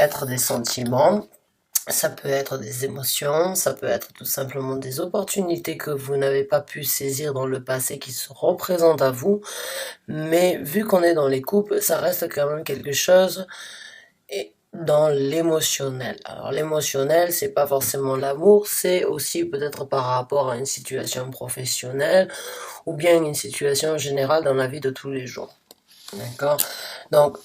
être des sentiments, ça peut être des émotions, ça peut être tout simplement des opportunités que vous n'avez pas pu saisir dans le passé qui se représentent à vous. Mais vu qu'on est dans les couples, ça reste quand même quelque chose et dans l'émotionnel. Alors l'émotionnel, c'est pas forcément l'amour, c'est aussi peut-être par rapport à une situation professionnelle ou bien une situation générale dans la vie de tous les jours. D'accord? Donc,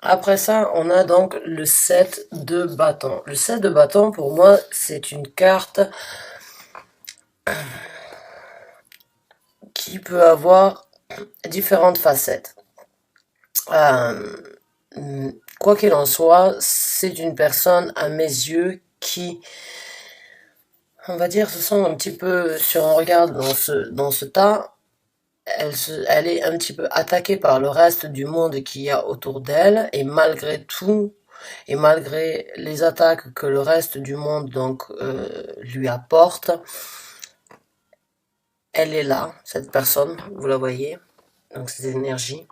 après ça, on a donc le 7 de bâton. Le 7 de bâton, pour moi, c'est une carte qui peut avoir différentes facettes. Quoi qu'il en soit, c'est une personne, à mes yeux, qui, on va dire, se sent un petit peu, si on regarde dans ce tas, elle est un petit peu attaquée par le reste du monde qu'il y a autour d'elle, et malgré tout, et malgré les attaques que le reste du monde donc lui apporte, elle est là, cette personne, vous la voyez, donc cette énergie,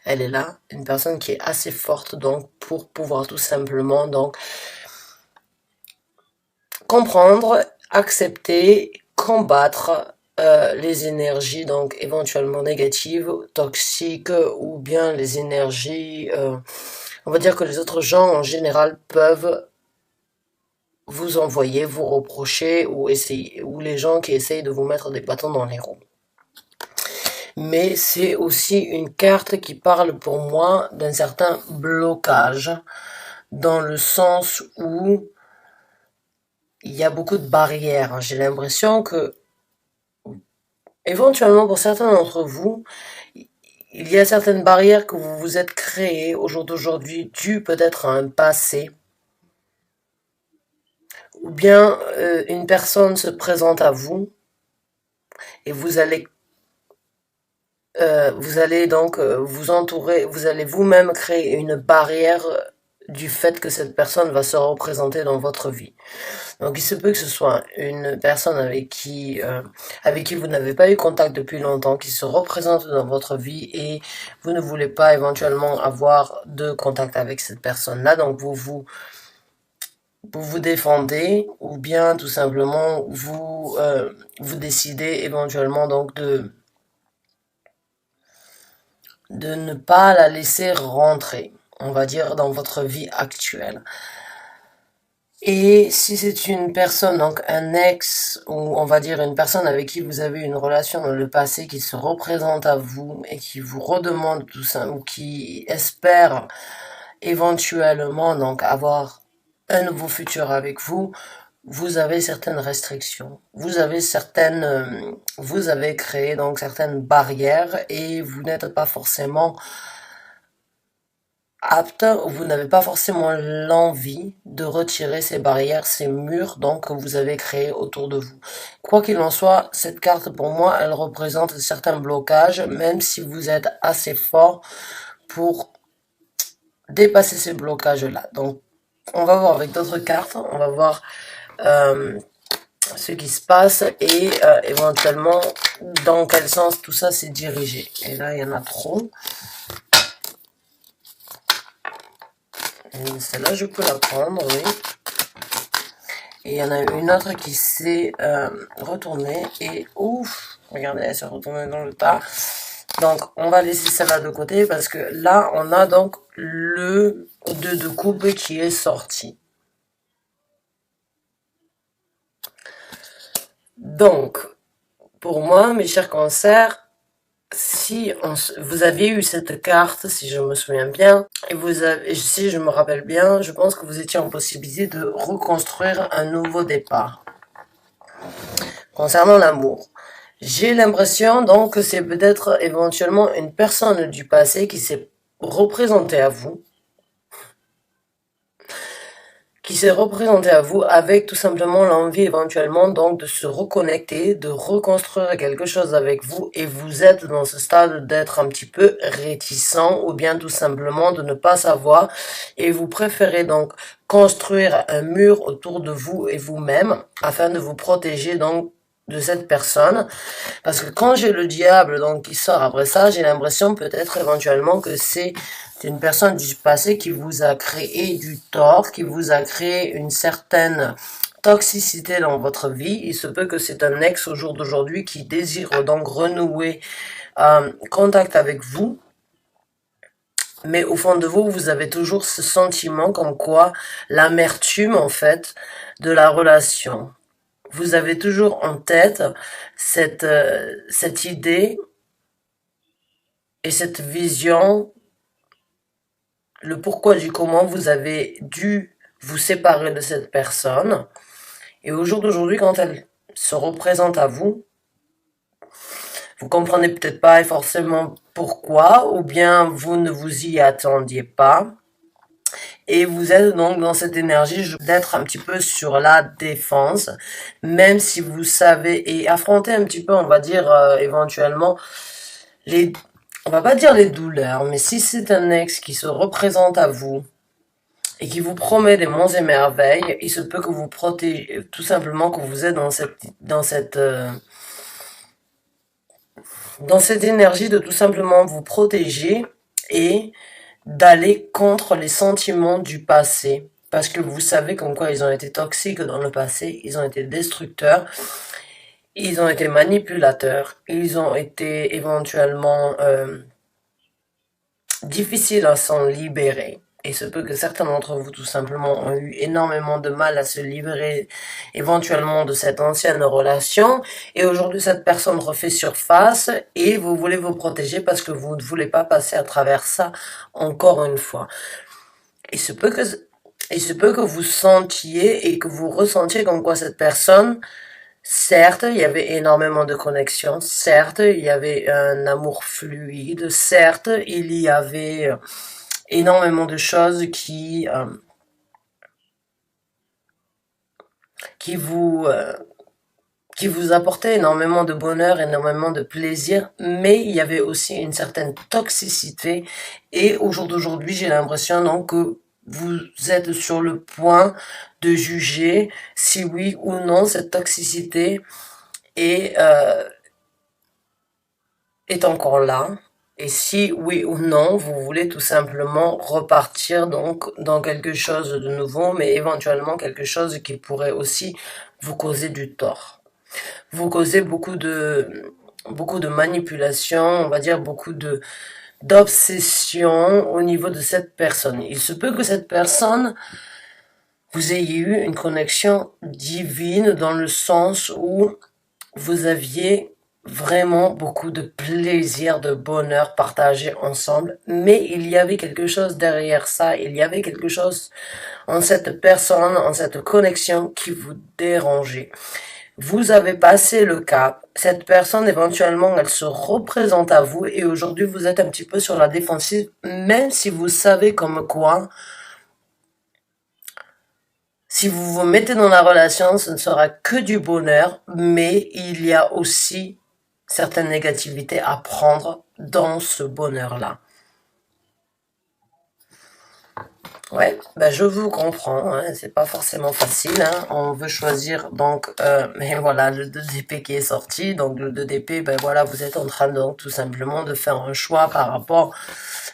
elle est là, une personne qui est assez forte donc pour pouvoir tout simplement donc comprendre, accepter, combattre les énergies donc éventuellement négatives, toxiques ou bien les énergies, on va dire que les autres gens en général peuvent vous envoyer, vous reprocher ou essayer, ou les gens qui essayent de vous mettre des bâtons dans les roues. Mais c'est aussi une carte qui parle pour moi d'un certain blocage, dans le sens où il y a beaucoup de barrières. J'ai l'impression que, éventuellement pour certains d'entre vous, il y a certaines barrières que vous vous êtes créées au jour d'aujourd'hui, dues peut-être à un passé, ou bien une personne se présente à vous, et vous allez donc vous entourer, vous allez vous-même créer une barrière du fait que cette personne va se représenter dans votre vie. Donc il se peut que ce soit une personne avec qui vous n'avez pas eu contact depuis longtemps, qui se représente dans votre vie et vous ne voulez pas éventuellement avoir de contact avec cette personne-là. Donc vous vous défendez ou bien tout simplement vous décidez éventuellement donc de ne pas la laisser rentrer, on va dire, dans votre vie actuelle. Et si c'est une personne, donc un ex, ou on va dire une personne avec qui vous avez une relation dans le passé qui se représente à vous et qui vous redemande tout ça, ou qui espère éventuellement donc avoir un nouveau futur avec vous, vous avez certaines restrictions. Vous avez créé donc certaines barrières et vous n'êtes pas forcément apte, vous n'avez pas forcément l'envie de retirer ces barrières, ces murs donc que vous avez créés autour de vous. Quoi qu'il en soit, cette carte pour moi, elle représente certains blocages, même si vous êtes assez fort pour dépasser ces blocages-là. Donc, on va voir avec d'autres cartes, on va voir ce qui se passe et éventuellement dans quel sens tout ça s'est dirigé. Et là, il y en a trop. Celle-là, je peux la prendre, oui. Et il y en a une autre qui s'est retournée. Et ouf, regardez, elle s'est retournée dans le tas. Donc, on va laisser celle-là de côté parce que là, on a donc le 2 de coupe qui est sorti. Donc, pour moi, mes chers cancers, si vous aviez eu cette carte, si je me souviens bien, et si je me rappelle bien, je pense que vous étiez en possibilité de reconstruire un nouveau départ. Concernant l'amour, j'ai l'impression donc que c'est peut-être éventuellement une personne du passé qui s'est représentée à vous, avec tout simplement l'envie éventuellement donc de se reconnecter, de reconstruire quelque chose avec vous et vous êtes dans ce stade d'être un petit peu réticent ou bien tout simplement de ne pas savoir et vous préférez donc construire un mur autour de vous et vous-même afin de vous protéger donc de cette personne. Parce que quand j'ai le diable donc qui sort après ça, j'ai l'impression peut-être éventuellement que c'est une personne du passé qui vous a créé du tort, qui vous a créé une certaine toxicité dans votre vie. Il se peut que c'est un ex au jour d'aujourd'hui qui désire donc renouer contact avec vous. Mais au fond de vous, vous avez toujours ce sentiment comme quoi l'amertume, en fait, de la relation. Vous avez toujours en tête cette idée et cette vision, le pourquoi du comment vous avez dû vous séparer de cette personne. Et au jour d'aujourd'hui, quand elle se représente à vous, vous comprenez peut-être pas forcément pourquoi, ou bien vous ne vous y attendiez pas. Et vous êtes donc dans cette énergie d'être un petit peu sur la défense, même si vous savez, et affronter un petit peu, on va dire, éventuellement, les, on va pas dire les douleurs, mais si c'est un ex qui se représente à vous, et qui vous promet des monts et merveilles, il se peut que vous protégez, tout simplement que vous êtes dans cette énergie de tout simplement vous protéger et d'aller contre les sentiments du passé. Parce que vous savez comme quoi ils ont été toxiques dans le passé, ils ont été destructeurs, ils ont été manipulateurs, ils ont été éventuellement difficiles à s'en libérer. Et se peut que certains d'entre vous, tout simplement, ont eu énormément de mal à se libérer éventuellement de cette ancienne relation. Et aujourd'hui, cette personne refait surface et vous voulez vous protéger parce que vous ne voulez pas passer à travers ça encore une fois. Il se peut que, il se peut que vous sentiez et que vous ressentiez comme quoi cette personne, certes, il y avait énormément de connexions, certes, il y avait un amour fluide, certes, il y avait énormément de choses qui vous qui vous apportaient énormément de bonheur, énormément de plaisir, mais il y avait aussi une certaine toxicité. Et au jour d'aujourd'hui, j'ai l'impression donc que vous êtes sur le point de juger si oui ou non cette toxicité est, est encore là. Et si oui ou non, vous voulez tout simplement repartir donc dans quelque chose de nouveau, mais éventuellement quelque chose qui pourrait aussi vous causer du tort. Vous causez beaucoup de manipulation, on va dire beaucoup de d'obsession au niveau de cette personne. Il se peut que cette personne, vous ayez eu une connexion divine dans le sens où vous aviez vraiment beaucoup de plaisir, de bonheur partagé ensemble, mais il y avait quelque chose derrière ça, il y avait quelque chose en cette personne, en cette connexion qui vous dérangeait. Vous avez passé le cap. Cette personne, éventuellement, elle se représente à vous et aujourd'hui, vous êtes un petit peu sur la défensive, même si vous savez comme quoi, si vous vous mettez dans la relation, ce ne sera que du bonheur, mais il y a aussi certaines négativités à prendre dans ce bonheur-là. Ouais, bah je vous comprends, hein, c'est pas forcément facile, hein. On veut choisir donc, mais voilà, le 2DP qui est sorti, donc le 2DP, ben voilà, vous êtes en train donc tout simplement de faire un choix par rapport,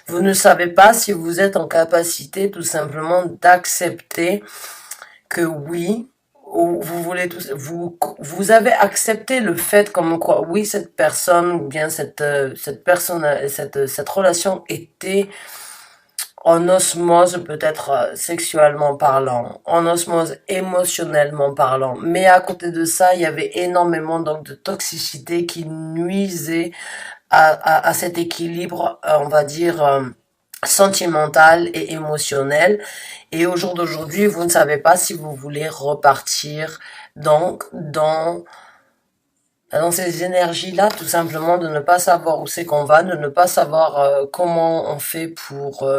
vous ne savez pas si vous êtes en capacité tout simplement d'accepter que oui, ou vous voulez vous avez accepté le fait comme quoi, oui, cette personne, ou bien cette personne, cette relation était en osmose peut-être sexuellement parlant, en osmose émotionnellement parlant. Mais à côté de ça, il y avait énormément donc de toxicité qui nuisait à cet équilibre, on va dire, sentimental et émotionnel. Et au jour d'aujourd'hui, vous ne savez pas si vous voulez repartir donc dans ces énergies-là, tout simplement de ne pas savoir où c'est qu'on va, de ne pas savoir comment on fait pour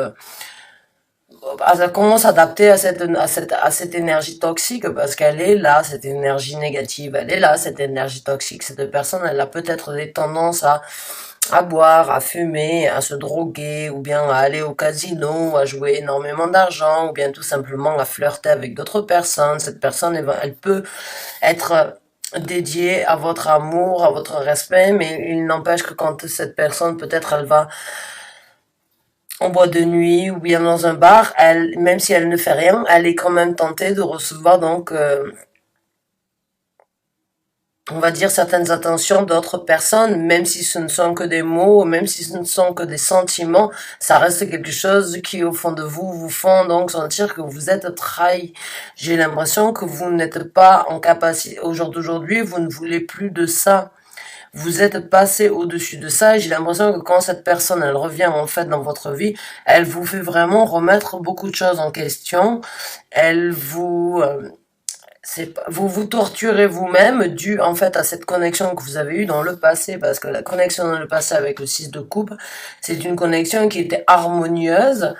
comment s'adapter à cette énergie toxique parce qu'elle est là, cette énergie négative, elle est là, cette énergie toxique. Cette personne, elle a peut-être des tendances à boire, à fumer, à se droguer, ou bien à aller au casino, à jouer énormément d'argent, ou bien tout simplement à flirter avec d'autres personnes. Cette personne, elle peut être dédié à votre amour, à votre respect, mais il n'empêche que quand cette personne, peut-être, elle va en boîte de nuit ou bien dans un bar, elle, même si elle ne fait rien, elle est quand même tentée de recevoir donc on va dire certaines attentions d'autres personnes, même si ce ne sont que des mots, même si ce ne sont que des sentiments, ça reste quelque chose qui au fond de vous vous font donc sentir que vous êtes trahi. J'ai l'impression que vous n'êtes pas en capacité, au jour d'aujourd'hui, vous ne voulez plus de ça. Vous êtes passé au-dessus de ça et j'ai l'impression que quand cette personne, elle revient en fait dans votre vie, elle vous fait vraiment remettre beaucoup de choses en question. Elle vous, vous vous torturez vous-même dû en fait à cette connexion que vous avez eue dans le passé, parce que la connexion dans le passé avec le 6 de coupe, c'est une connexion qui était harmonieuse,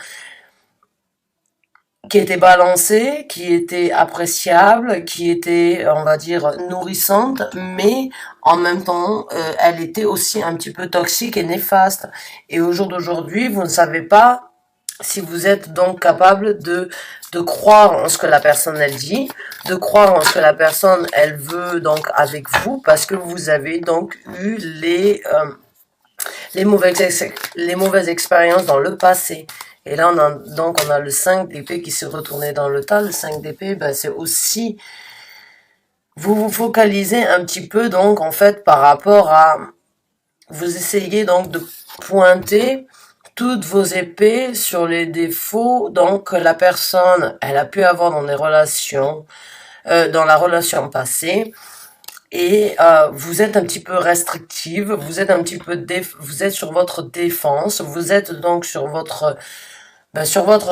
qui était balancée, qui était appréciable, qui était, on va dire, nourrissante, mais en même temps, elle était aussi un petit peu toxique et néfaste. Et au jour d'aujourd'hui, vous ne savez pas si vous êtes donc capable de croire en ce que la personne elle dit, de croire en ce que la personne elle veut donc avec vous, parce que vous avez donc eu les mauvaises expériences dans le passé. Et là, on a le 5 d'épée qui s'est retourné dans le tas. Le 5 d'épée, ben, c'est aussi, vous vous focalisez un petit peu, donc, en fait, par rapport à, vous essayez donc de pointer toutes vos épées sur les défauts, donc, que la personne, elle a pu avoir dans des relations, dans la relation passée. Et vous êtes un petit peu restrictive, vous êtes un petit peu vous êtes sur votre défense, vous êtes donc sur votre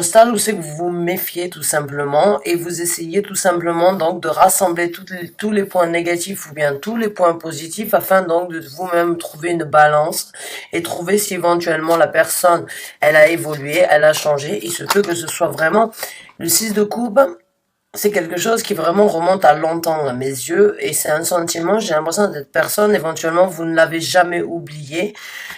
stade où c'est que vous vous méfiez tout simplement et vous essayez tout simplement donc de rassembler tous les points négatifs ou bien tous les points positifs afin donc de vous-même trouver une balance et trouver si éventuellement la personne elle a évolué, elle a changé. Il se peut que ce soit vraiment le 6 de coupe. C'est quelque chose qui vraiment remonte à longtemps à mes yeux et c'est un sentiment, j'ai l'impression que cette personne, éventuellement, vous ne l'avez jamais oublié,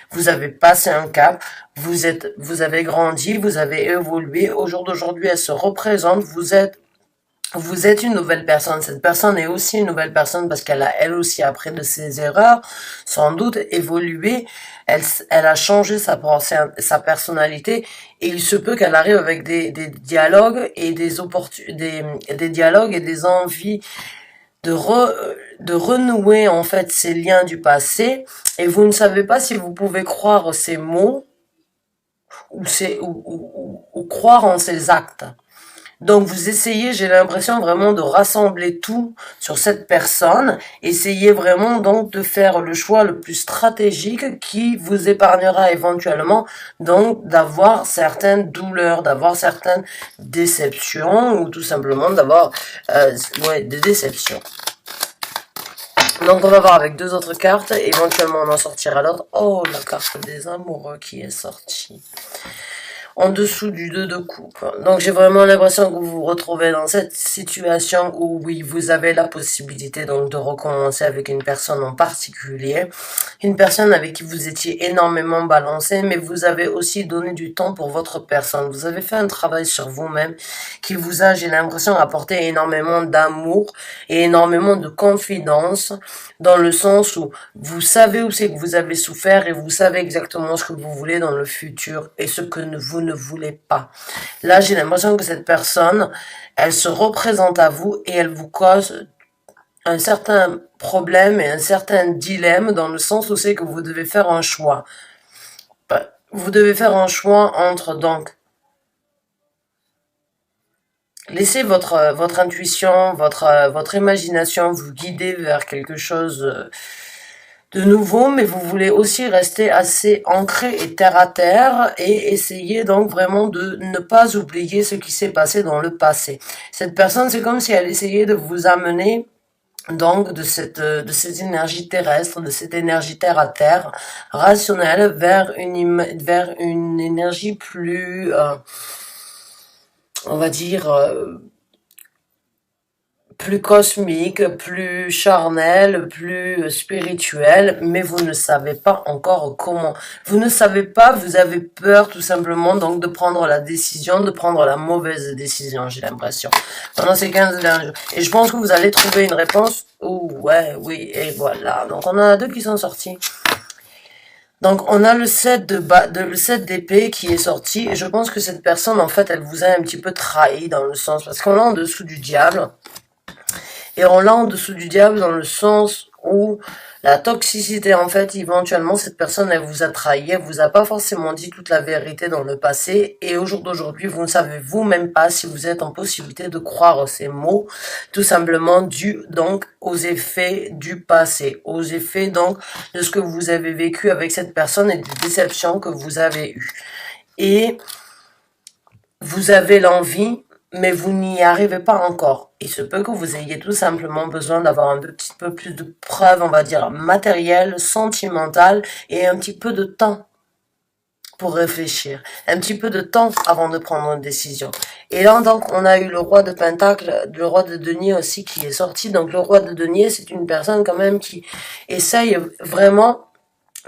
vous avez passé un cap, vous avez grandi, vous avez évolué, au jour d'aujourd'hui, elle se représente, vous êtes une nouvelle personne. Cette personne est aussi une nouvelle personne parce qu'elle a elle aussi appris de ses erreurs, sans doute évolué. Elle a changé sa personnalité et il se peut qu'elle arrive avec des dialogues et des dialogues et des envies de renouer en fait ces liens du passé et vous ne savez pas si vous pouvez croire ces mots ou croire en ces actes. Donc vous essayez, j'ai l'impression vraiment de rassembler tout sur cette personne, essayez vraiment donc de faire le choix le plus stratégique qui vous épargnera éventuellement donc d'avoir certaines douleurs, d'avoir certaines déceptions ou tout simplement d'avoir des déceptions. Donc on va voir avec deux autres cartes, éventuellement on en sortira l'autre. Oh, la carte des amoureux qui est sortie en dessous du 2 de coupe. Donc j'ai vraiment l'impression que vous vous retrouvez dans cette situation où oui, vous avez la possibilité donc de recommencer avec une personne en particulier, une personne avec qui vous étiez énormément balancé, mais vous avez aussi donné du temps pour votre personne. Vous avez fait un travail sur vous-même qui vous a, j'ai l'impression, apporté énormément d'amour et énormément de confidence dans le sens où vous savez où c'est que vous avez souffert et vous savez exactement ce que vous voulez dans le futur et ce que vous ne voulez pas. Là, j'ai l'impression que cette personne, elle se représente à vous et elle vous cause un certain problème et un certain dilemme dans le sens où c'est que vous devez faire un choix. Vous devez faire un choix entre donc laissez votre intuition, votre imagination vous guider vers quelque chose de nouveau, mais vous voulez aussi rester assez ancré et terre à terre et essayer donc vraiment de ne pas oublier ce qui s'est passé dans le passé. Cette personne, c'est comme si elle essayait de vous amener donc de cette énergie terrestre, de cette énergie terre à terre, rationnelle, vers une énergie plus, on va dire, plus cosmique, plus charnel, plus spirituel, mais vous ne savez pas encore comment. Vous ne savez pas, vous avez peur tout simplement donc de prendre la décision, de prendre la mauvaise décision, j'ai l'impression, pendant ces 15 derniers jours. Et je pense que vous allez trouver une réponse. Oh, ouais, oui, et voilà. Donc on en a deux qui sont sortis. Donc on a le 7 le 7 d'épée qui est sorti, et je pense que cette personne, en fait, elle vous a un petit peu trahi dans le sens, parce qu'on l'a en dessous du diable. Et on l'a en dessous du diable dans le sens où la toxicité, en fait, éventuellement, cette personne, elle vous a trahi, elle vous a pas forcément dit toute la vérité dans le passé, et au jour d'aujourd'hui, vous ne savez vous-même pas si vous êtes en possibilité de croire ces mots, tout simplement dû, donc, aux effets du passé, aux effets, donc, de ce que vous avez vécu avec cette personne et des déceptions que vous avez eues. Et vous avez l'envie, mais vous n'y arrivez pas encore. Il se peut que vous ayez tout simplement besoin d'avoir un petit peu plus de preuves, on va dire, matérielles, sentimentales, et un petit peu de temps pour réfléchir. Un petit peu de temps avant de prendre une décision. Et là, donc, on a eu le roi de Pentacle, le roi de denier aussi qui est sorti. Donc, le roi de denier, c'est une personne quand même qui essaye vraiment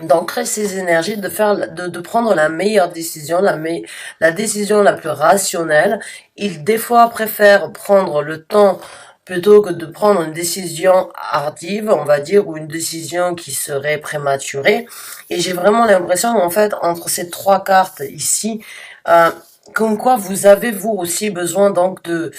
d'ancrer ses énergies, de prendre la meilleure décision, la décision la plus rationnelle. Il, des fois, préfère prendre le temps plutôt que de prendre une décision hardive, on va dire, ou une décision qui serait prématurée. Et j'ai vraiment l'impression, en fait, entre ces trois cartes ici, comme quoi vous avez vous aussi besoin donc de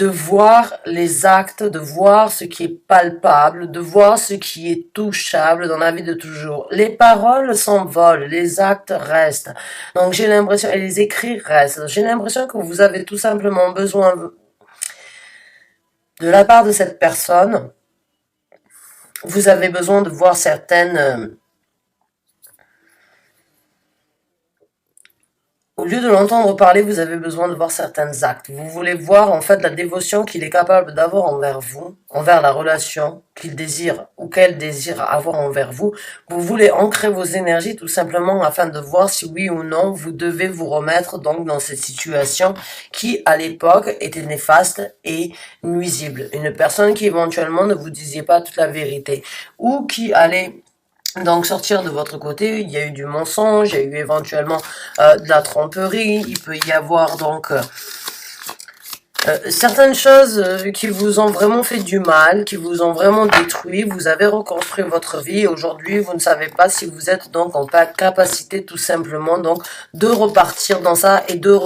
voir les actes, de voir ce qui est palpable, de voir ce qui est touchable dans la vie de toujours. Les paroles s'envolent, les actes restent. Donc j'ai l'impression, et les écrits restent. J'ai l'impression que vous avez tout simplement besoin de la part de cette personne, vous avez besoin de voir certaines, au lieu de l'entendre parler, vous avez besoin de voir certains actes. Vous voulez voir en fait la dévotion qu'il est capable d'avoir envers vous, envers la relation qu'il désire ou qu'elle désire avoir envers vous. Vous voulez ancrer vos énergies tout simplement afin de voir si oui ou non vous devez vous remettre donc dans cette situation qui à l'époque était néfaste et nuisible. Une personne qui éventuellement ne vous disait pas toute la vérité ou qui allait donc sortir de votre côté. Il y a eu du mensonge, il y a eu éventuellement de la tromperie, il peut y avoir donc certaines choses qui vous ont vraiment fait du mal, qui vous ont vraiment détruit. Vous avez reconstruit votre vie et aujourd'hui vous ne savez pas si vous êtes donc en capacité tout simplement donc de repartir dans ça et de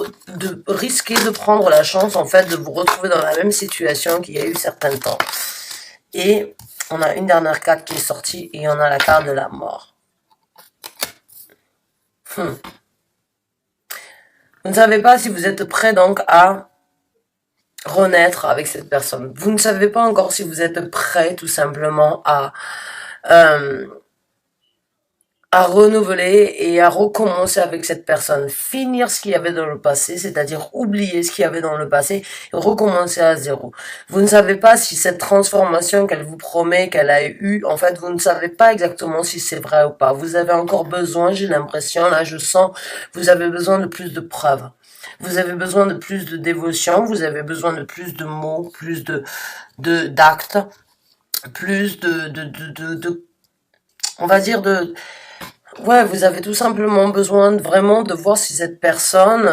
risquer de prendre la chance en fait de vous retrouver dans la même situation qu'il y a eu certains temps. Et on a une dernière carte qui est sortie et on a la carte de la mort. Vous ne savez pas si vous êtes prêt donc à renaître avec cette personne. Vous ne savez pas encore si vous êtes prêt tout simplement à renouveler et à recommencer avec cette personne, finir ce qu'il y avait dans le passé, c'est-à-dire oublier ce qu'il y avait dans le passé et recommencer à zéro. Vous ne savez pas si cette transformation qu'elle vous promet, qu'elle a eue, en fait, vous ne savez pas exactement si c'est vrai ou pas. Vous avez encore besoin, j'ai l'impression, là je sens, vous avez besoin de plus de preuves. Vous avez besoin de plus de dévotion, vous avez besoin de plus de mots, plus d'actes, plus on va dire ouais, vous avez tout simplement besoin vraiment de voir si cette personne,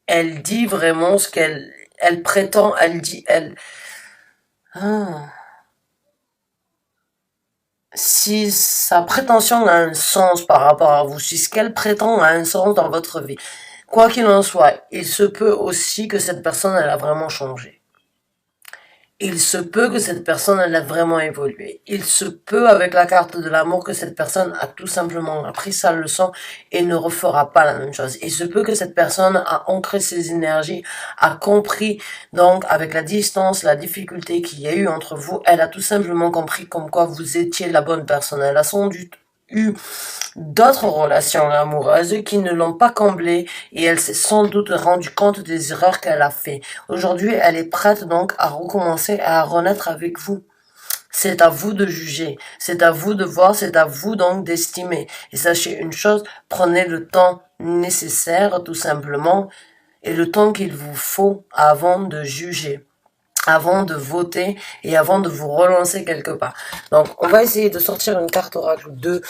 elle dit vraiment ce elle prétend, elle dit, ah. Si sa prétention a un sens par rapport à vous, si ce qu'elle prétend a un sens dans votre vie. Quoi qu'il en soit, il se peut aussi que cette personne, elle a vraiment changé. Il se peut que cette personne, elle a vraiment évolué. Il se peut, avec la carte de l'amour, que cette personne a tout simplement appris sa leçon et ne refera pas la même chose. Il se peut que cette personne a ancré ses énergies, a compris, donc, avec la distance, la difficulté qu'il y a eu entre vous, elle a tout simplement compris comme quoi vous étiez la bonne personne. Elle a sans doute eu d'autres relations amoureuses qui ne l'ont pas comblée et elle s'est sans doute rendue compte des erreurs qu'elle a fait. Aujourd'hui, elle est prête donc à recommencer, à renaître avec vous. C'est à vous de juger, c'est à vous de voir, c'est à vous donc d'estimer. Et sachez une chose, prenez le temps nécessaire tout simplement et le temps qu'il vous faut avant de juger, avant de voter et avant de vous relancer quelque part. Donc, on va essayer de sortir une carte oracle 2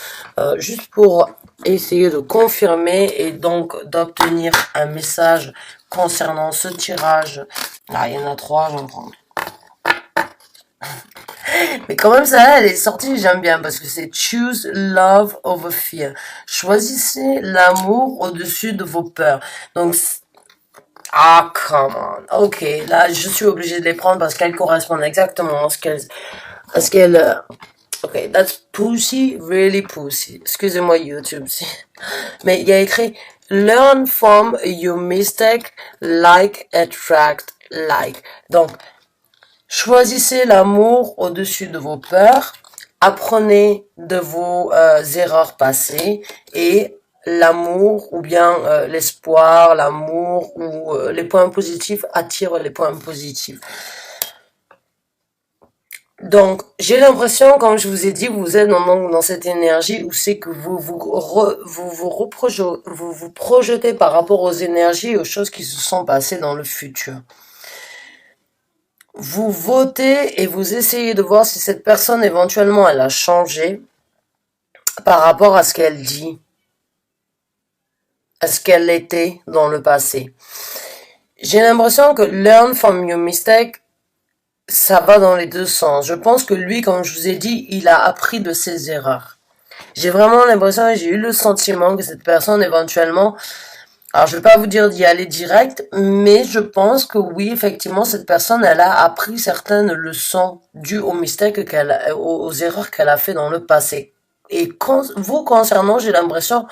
juste pour essayer de confirmer et donc d'obtenir un message concernant ce tirage. Là, il y en a 3, j'en prends. Mais quand même, ça, elle est sortie, j'aime bien, parce que c'est choose love over fear. Choisissez l'amour au-dessus de vos peurs. Donc, ah, come on. Ok, là, je suis obligée de les prendre parce qu'elles correspondent exactement à ce qu'elles, ok, that's pussy, really pussy. Excusez-moi, YouTube. Mais il y a écrit, learn from your mistake, like, attract, like. Donc, choisissez l'amour au-dessus de vos peurs, apprenez de vos erreurs passées et l'amour ou bien l'espoir, l'amour ou les points positifs attirent les points positifs. Donc, j'ai l'impression, comme je vous ai dit, vous êtes dans cette énergie où c'est que vous projetez par rapport aux énergies et aux choses qui se sont passées dans le futur. Vous votez et vous essayez de voir si cette personne éventuellement elle a changé par rapport à ce qu'elle dit, à ce qu'elle était dans le passé. J'ai l'impression que learn from your mistake, ça va dans les deux sens. Je pense que lui, comme je vous ai dit, il a appris de ses erreurs. J'ai vraiment l'impression et j'ai eu le sentiment que cette personne éventuellement, alors je vais pas vous dire d'y aller direct, mais je pense que oui, effectivement, cette personne, elle a appris certaines leçons dues aux mistakes aux erreurs qu'elle a fait dans le passé. Et vous concernant, j'ai l'impression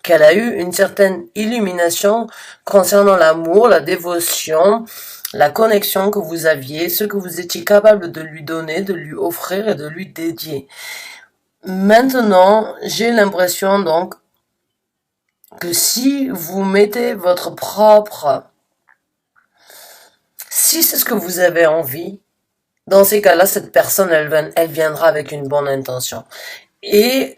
qu'elle a eu une certaine illumination concernant l'amour, la dévotion, la connexion que vous aviez, ce que vous étiez capable de lui donner, de lui offrir et de lui dédier. Maintenant, j'ai l'impression donc que si vous mettez votre propre, si c'est ce que vous avez envie, dans ces cas-là, cette personne, elle viendra avec une bonne intention. Et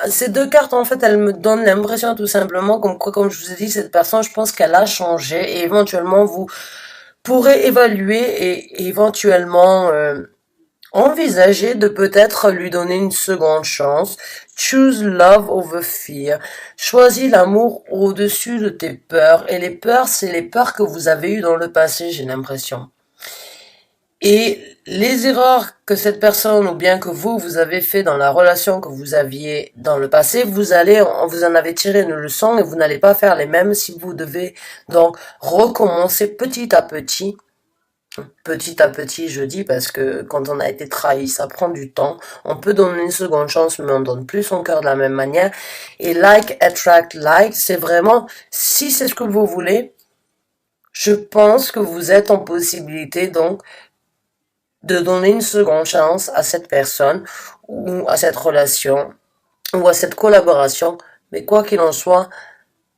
ces deux cartes, en fait, elles me donnent l'impression tout simplement comme quoi, comme je vous ai dit, cette personne, je pense qu'elle a changé et éventuellement, vous pourrez évaluer et éventuellement envisager de peut-être lui donner une seconde chance. Choose love over fear. Choisis l'amour au-dessus de tes peurs. Et les peurs, c'est les peurs que vous avez eues dans le passé, j'ai l'impression. Et les erreurs que cette personne ou bien que vous avez fait dans la relation que vous aviez dans le passé, vous en avez tiré une leçon et vous n'allez pas faire les mêmes si vous devez donc recommencer petit à petit. Petit à petit, je dis, parce que quand on a été trahi, ça prend du temps. On peut donner une seconde chance, mais on donne plus son cœur de la même manière. Et like, attract, like, c'est vraiment, si c'est ce que vous voulez, je pense que vous êtes en possibilité, donc, de donner une seconde chance à cette personne, ou à cette relation, ou à cette collaboration. Mais quoi qu'il en soit,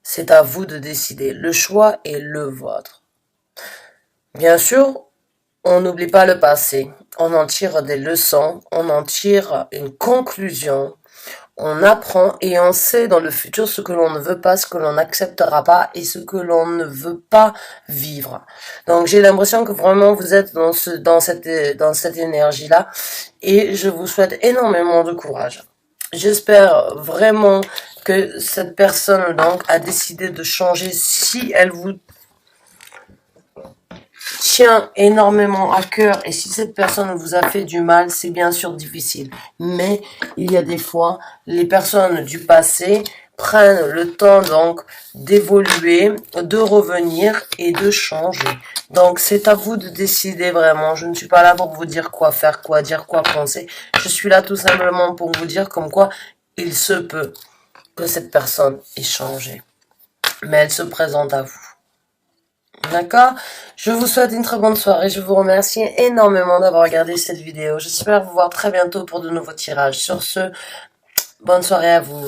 c'est à vous de décider. Le choix est le vôtre. Bien sûr, on n'oublie pas le passé, on en tire des leçons, on en tire une conclusion, on apprend et on sait dans le futur ce que l'on ne veut pas, ce que l'on n'acceptera pas et ce que l'on ne veut pas vivre. Donc j'ai l'impression que vraiment vous êtes dans cette énergie-là et je vous souhaite énormément de courage. J'espère vraiment que cette personne donc a décidé de changer si elle vous tient énormément à cœur et si cette personne vous a fait du mal, c'est bien sûr difficile. Mais il y a des fois, les personnes du passé prennent le temps donc d'évoluer, de revenir et de changer. Donc c'est à vous de décider vraiment. Je ne suis pas là pour vous dire quoi faire, quoi dire, quoi penser. Je suis là tout simplement pour vous dire comme quoi il se peut que cette personne ait changé. Mais elle se présente à vous. D'accord? Je vous souhaite une très bonne soirée. Je vous remercie énormément d'avoir regardé cette vidéo. J'espère vous voir très bientôt pour de nouveaux tirages. Sur ce, bonne soirée à vous.